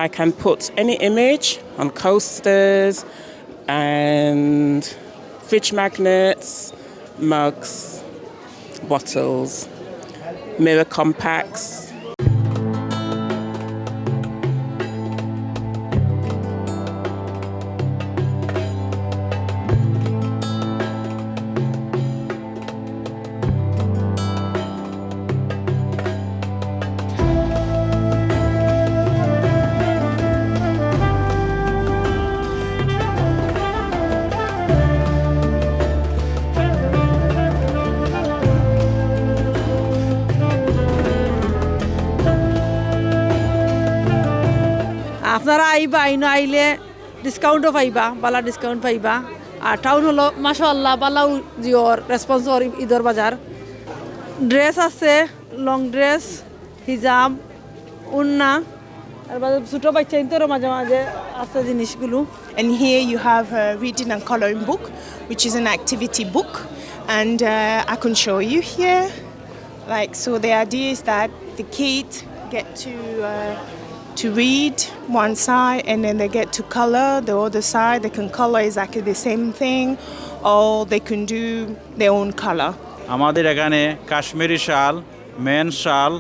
I can put any image on coasters and fridge magnets, mugs, bottles, mirror compacts. আপনারা আইবা আইনো আইলে ডিসকাউন্টও পাইবা বালা discount পাইবা আর টাউন হলো মাশাআল্লাহ বালাউ জিওর রেসপন্স ঈদর বাজার ড্রেস আছে লং ড্রেস হিজাব উন্না আর ছোটো বাচ্চা ইন্তর মাঝে মাঝে আছে জিনিসগুলো And here you have a reading and coloring book, which is an activity book. And I can show you here. So the idea is that the kids get to read one side and then they get to color the other side. They can color exactly the same thing or they can do their own color. আমাদের এখানে কাশ্মীরি শাল, main শাল,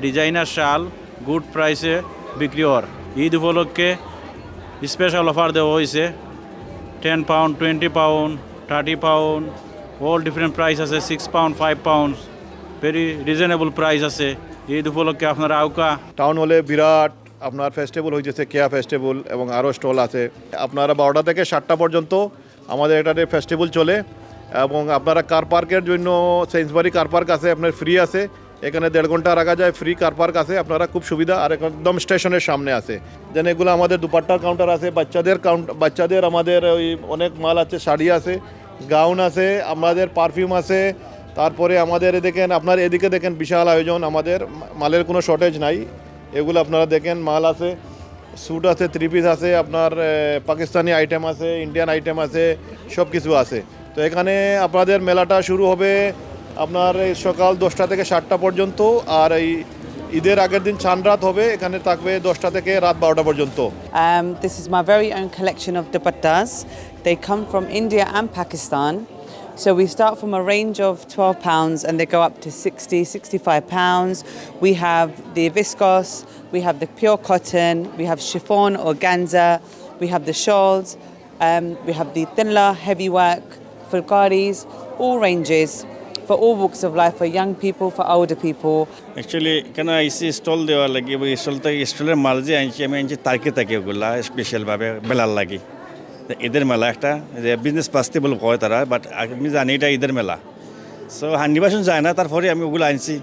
designer শাল good প্রাইসে বিক্রি হয়। ঈদ উপলক্ষে special offer দেওয়া হয়েছে 10 pound, 20 pound, 30 pound, all different price আছে 6 pound, 5 pound, very reasonable price আছে। ঈদ উপলক্ষে আপনারা আউকা টাউন হলে বিরাট আপনার ফেস্টিভ্যাল হয়েছে কেয়া ফেস্টিভ্যাল এবং আরও স্টল আছে। আপনারা 12টা থেকে 7টা পর্যন্ত আমাদের এটাতে ফেস্টিভ্যাল চলে এবং আপনারা কার পার্কের জন্য সেন্সবারি কার পার্ক আছে আপনার ফ্রি আছে, এখানে 1.5 ঘন্টা রাখা যায়, ফ্রি কার পার্ক আছে, আপনারা খুব সুবিধা। আর একদম স্টেশনের সামনে আছে, যেন এগুলো আমাদের দুপাট্টার কাউন্টার আছে, বাচ্চাদের আমাদের ওই অনেক মাল আছে, শাড়ি আছে, গাউন আছে, আমাদের পারফিউম আছে। তারপরে আমাদের দেখেন আপনার এদিকে দেখেন বিশাল আয়োজন, আমাদের মালের কোনো শর্টেজ নাই। এগুলো আপনারা দেখেন মাল আছে, স্যুট আছে, 3 পিস আছে, আপনার পাকিস্তানি আইটেম আছে, ইন্ডিয়ান আইটেম আছে, সব কিছু আছে। তো এখানে আপনাদের মেলাটা শুরু হবে আপনার সকাল 10টা থেকে 7টা পর্যন্ত, আর এই ঈদের আগের দিন চাঁদরাত হবে, এখানে থাকবে 10টা থেকে রাত 12টা পর্যন্ত। This is my very own collection of dupattas. They come from India and Pakistan. So we start from a range of £12 and they go up to £60, £65. We have the viscose, we have the pure cotton, we have chiffon or organza, we have the shawls, we have the thinla, heavy work, fulkaris, all ranges for all walks of life, for young people, for older people. Actually, can I see stall দেওয়া লাগে এবং স্টলের মাল যে আনছি আমি আনছি তারকে তাকে ওগুলা স্পেশালভাবে মেলার লাগে। ঈদের মেলা একটা যে বিজনেস ফেস্টিভ্যাল কয় তারা, বাট আমি জানি এটা ঈদের মেলা। সো নির্বাচন যায় না, তারপরে আমি ওগুলো আনছি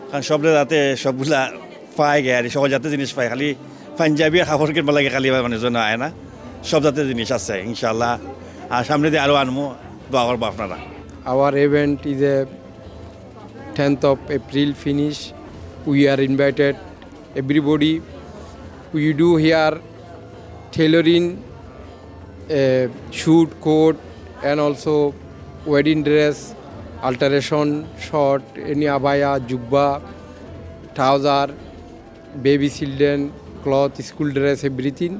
কারণ সব যাতে সবগুলা পায় গে আর সব জাতের জিনিস পায়। খালি পাঞ্জাবি আর কাপড় কিনবা লাগে খালি মানুষজন আয় না, সব জাতের জিনিস আছে ইনশাল্লাহ। আর সামনে দিয়ে আরও আনবো, দোয়া করবো আপনারা। Our event is a 10th of April finish. We are invited everybody. We do here tailoring, shoot, coat, and also wedding dress, alteration, short, any abaya, jubba, trouser, baby children, cloth, school dress, everything.